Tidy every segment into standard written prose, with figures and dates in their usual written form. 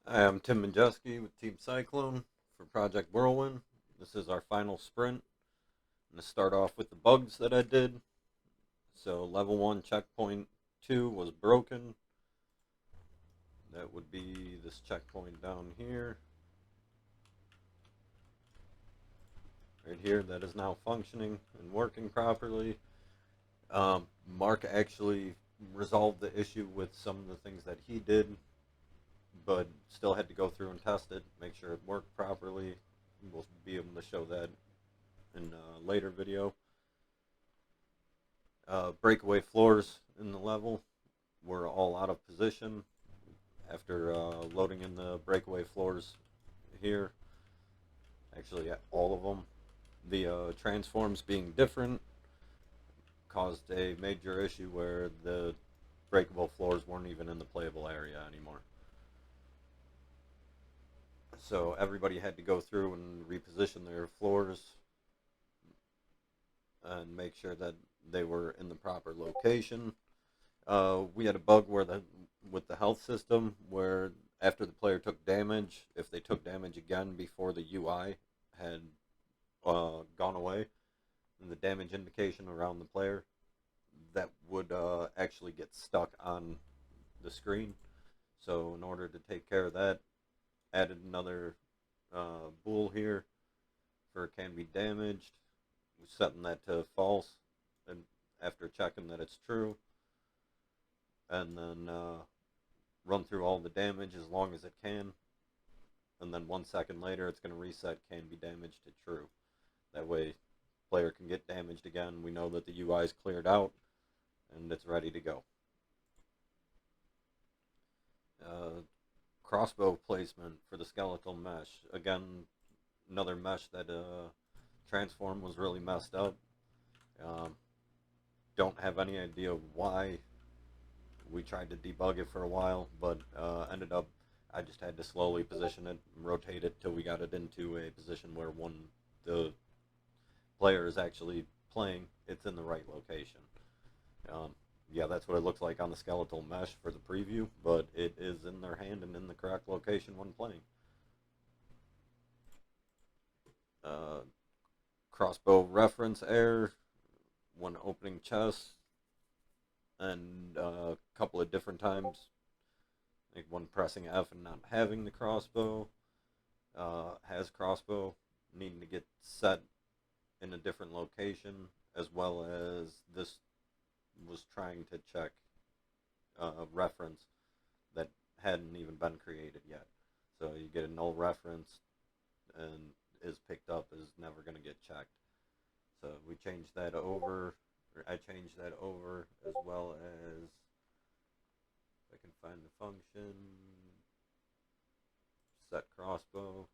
Hi, I'm Tim Majeski with Team Cyclone for Project Whirlwind. This is our final sprint. I'm going to start off with the bugs that I did. So, level 1 checkpoint 2 was broken. That would be this checkpoint down here. Right here, that is now functioning and working properly. Mark actually resolved the issue with some of the things that he did, but still had to go through and test it, make sure it worked properly. We'll be able to show that in a later video. Breakaway floors in the level were all out of position after loading in the breakaway floors here. Actually, all of them. The transforms being different caused a major issue where the breakable floors weren't even in the playable area anymore. So everybody had to go through and reposition their floors and make sure that they were in the proper location. We had a bug where with the health system where after the player took damage, if they took damage again before the UI had gone away, and the damage indication around the player, that would actually get stuck on the screen. So in order to take care of that, added another bool here for can be damaged, setting that to false, and after checking that it's true, and then run through all the damage as long as it can, and then 1 second later it's going to reset can be damaged to true. That way player can get damaged again, we know that the UI is cleared out and it's ready to go. Crossbow placement for the skeletal mesh. Again, another mesh that transform was really messed up. Don't have any idea why. We tried to debug it for a while, but ended up I just had to slowly position it and rotate it till we got it into a position where when the player is actually playing, it's in the right location. Yeah, that's what it looks like on the skeletal mesh for the preview, but it is in their hand and in the correct location when playing. Crossbow reference error when opening chest, and a couple of different times, like when pressing F and not having the crossbow, has crossbow needing to get set in a different location, as well as this was trying to check reference that hadn't even been created yet. So you get a null reference and is picked up is never going to get checked. So we changed that over, or I changed that over, as well as, if I can find the function, set crossbow.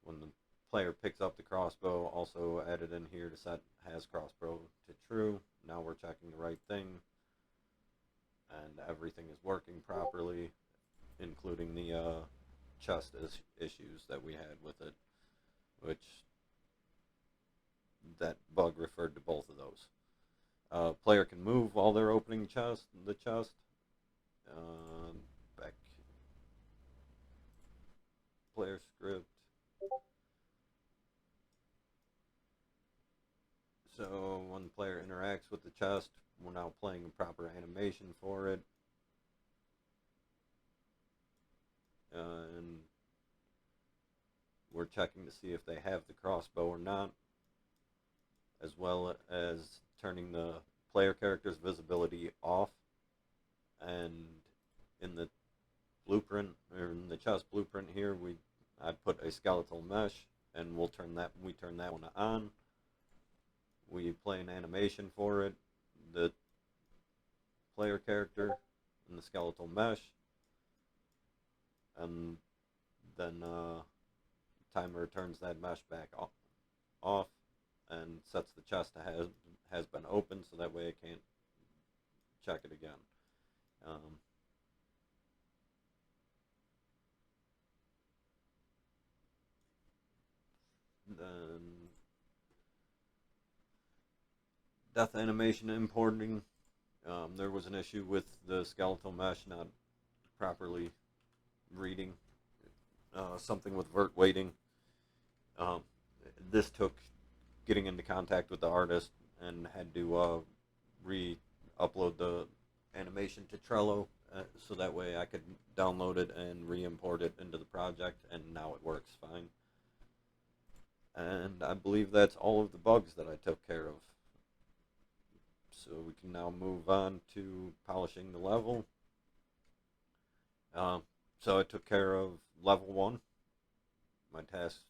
When the player picks up the crossbow, also added in here to set has crossbow to true. Now we're checking the right thing, and everything is working properly, including the chest issues that we had with it, which that bug referred to both of those. Player can move while they're opening the chest. Back player script. So when the player interacts with the chest, we're now playing a proper animation for it. And we're checking to see if they have the crossbow or not, as well as turning the player character's visibility off. And in the blueprint, or in the chest blueprint here, I put a skeletal mesh, and we turn that one on. We play an animation for it, the player character and the skeletal mesh, and then timer turns that mesh back off and sets the chest to has been opened, so that way it can't check it again. Then death animation importing. There was an issue with the skeletal mesh not properly reading, something with vert weighting. Um, this took getting into contact with the artist and had to re-upload the animation to Trello so that way I could download it and re-import it into the project, and now it works fine. And I believe that's all of the bugs that I took care of. So we can now move on to polishing the level. So I took care of level 1. My task,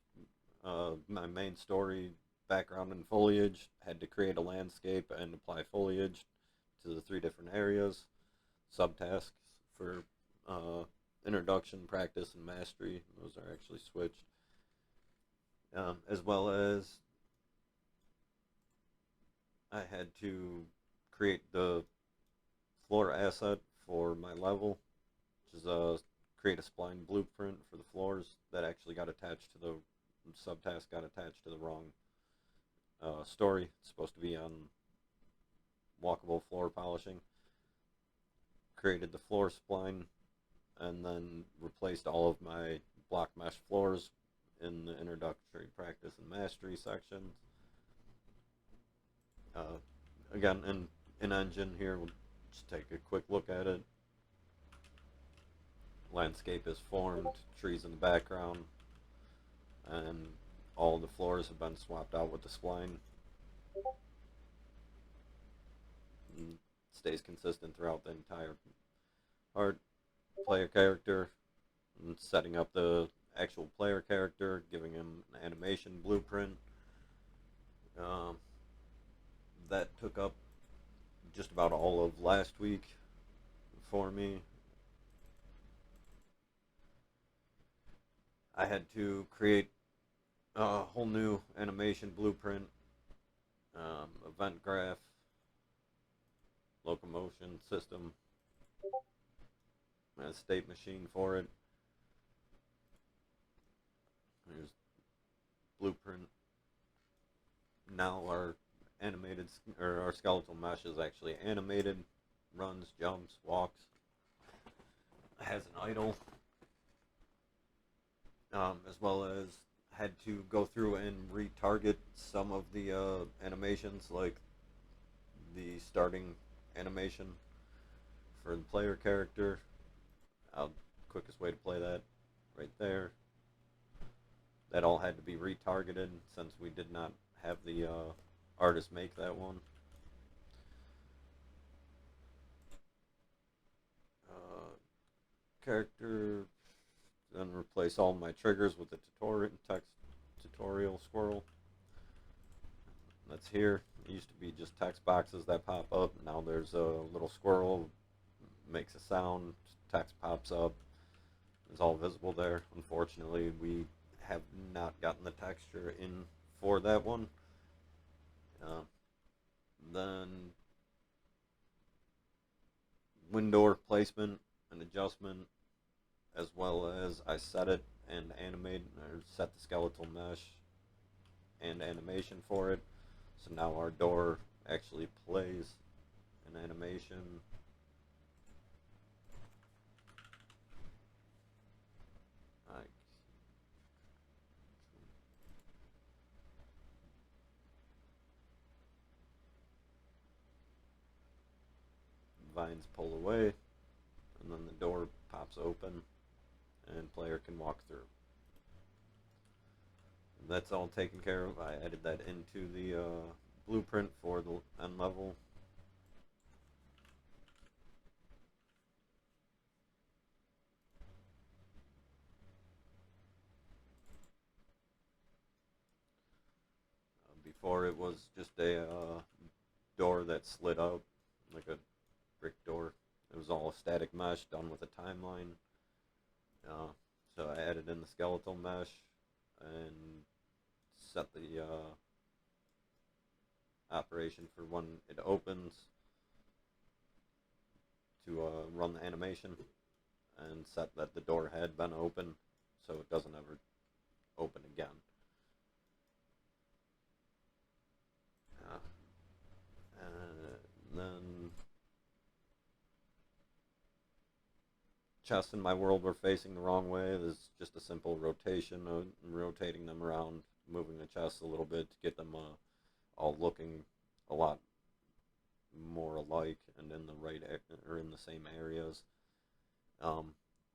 my main story, background and foliage, had to create a landscape and apply foliage to the 3 different areas. Subtasks for introduction, practice, and mastery. Those are actually switched. As well as I had to create the floor asset for my level, which is create a spline blueprint for the floors that actually got attached to the subtask, got attached to the wrong story. It's supposed to be on walkable floor polishing. Created the floor spline and then replaced all of my block mesh floors in the introductory practice and mastery sections. Again, in engine here, we'll just take a quick look at it. Landscape is formed, trees in the background, and all the floors have been swapped out with the spline. And stays consistent throughout the entire part. Player character, and setting up the actual player character, giving him an animation blueprint. That took up just about all of last week for me. I had to create a whole new animation blueprint, event graph, locomotion system, and a state machine for it. There's blueprint. Now our animated, or our skeletal mesh is actually animated, runs, jumps, walks, has an idle, as well as had to go through and retarget some of the animations, like the starting animation for the player character. Quickest way to play that, right there. That all had to be retargeted since we did not have the artist make that one. Character, then replace all my triggers with the tutorial squirrel. That's here. It used to be just text boxes that pop up. Now there's a little squirrel, makes a sound, text pops up. It's all visible there. Unfortunately, we have not gotten the texture in for that one. Then window placement and adjustment, as well as I set it and animate, or set the skeletal mesh and animation for it. So now our door actually plays an animation. Vines pull away, and then the door pops open, and player can walk through. That's all taken care of. I added that into the blueprint for the end level. Before it was just a door that slid out like a brick door. It was all a static mesh done with a timeline. So I added in the skeletal mesh and set the operation for when it opens to run the animation, and set that the door had been open so it doesn't ever open again. And then chests in my world were facing the wrong way, there's just a simple rotation of rotating them around, moving the chests a little bit to get them all looking a lot more alike and in the right or in the same areas.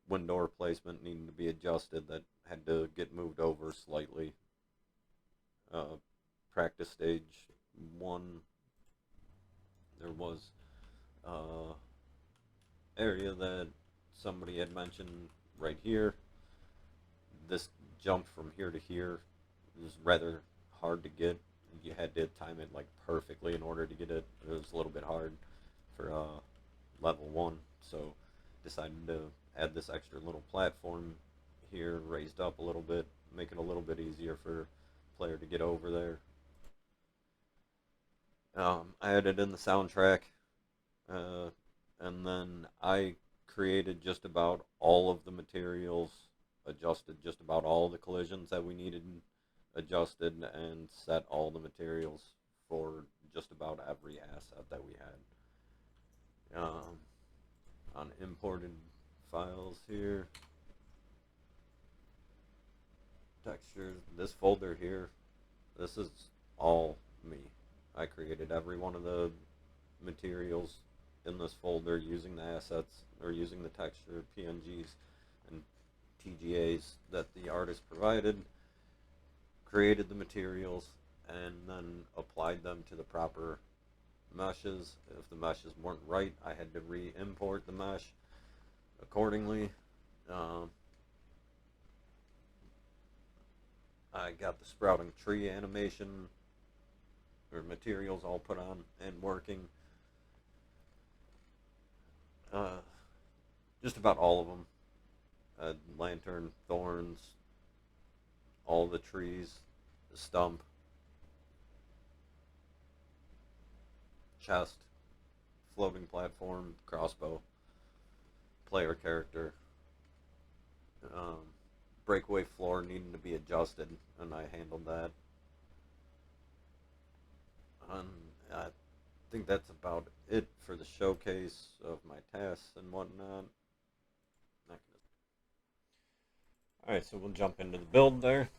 Window placement needed to be adjusted. That had to get moved over slightly. Practice stage 1, there was area that somebody had mentioned right here. This jump from here to here was rather hard to get. You had to time it like perfectly in order to get it. It was a little bit hard for level 1, so decided to add this extra little platform here, raised up a little bit, make it a little bit easier for player to get over there. I added in the soundtrack, and then I created just about all of the materials, adjusted just about all the collisions that we needed adjusted, and set all the materials for just about every asset that we had. On imported files here, textures, this folder here, this is all me. I created every one of the materials in this folder using the assets or using the texture PNGs and TGAs that the artist provided, created the materials, and then applied them to the proper meshes. If the meshes weren't right, I had to re-import the mesh accordingly. I got the sprouting tree animation or materials all put on and working. Just about all of them. Lantern, thorns, all the trees, the stump, chest, floating platform, crossbow, player character. Breakaway floor needing to be adjusted, and I handled that. I think that's about it for the showcase of my tasks and whatnot. Alright, so we'll jump into the build there.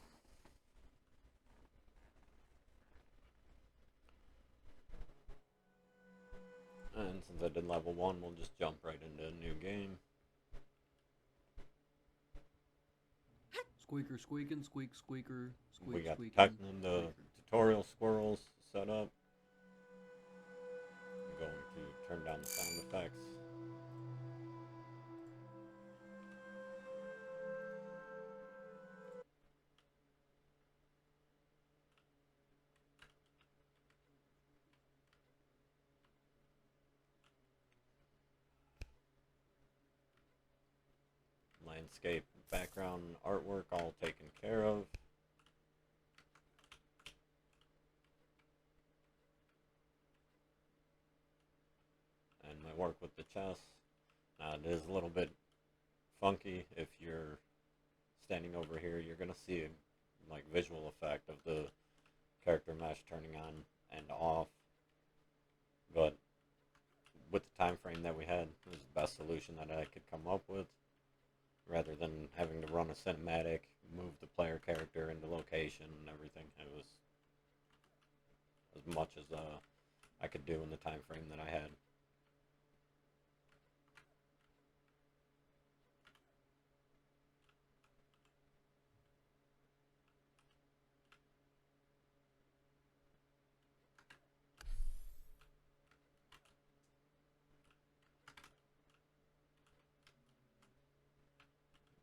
And since I did level 1, we'll just jump right into a new game. Squeaker squeaking, squeak squeaker, squeak we got squeaking. the tutorial squirrels set up. I'm going to turn down the sound effects. Landscape background artwork all taken care of. And my work with the chest. It is a little bit funky. If you're standing over here, you're going to see a visual effect of the character mesh turning on and off. But with the time frame that we had, it was the best solution that I could come up with. Rather than having to run a cinematic, move the player character into location and everything. It was as much as I could do in the time frame that I had.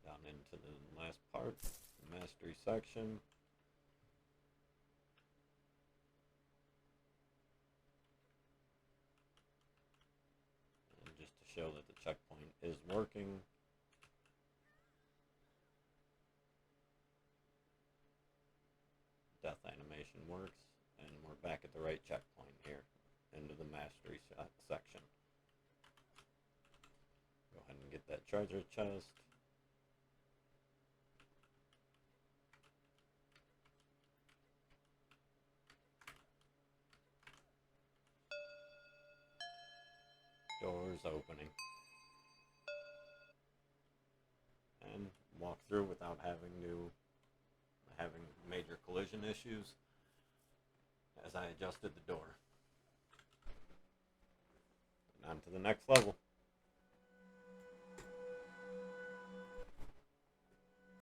Down into the last part, the mastery section. And just to show that the checkpoint is working. Death animation works, and we're back at the right checkpoint here into the mastery section. Go ahead and get that treasure chest. Doors opening. walk through without having major collision issues as I adjusted the door. And on to the next level.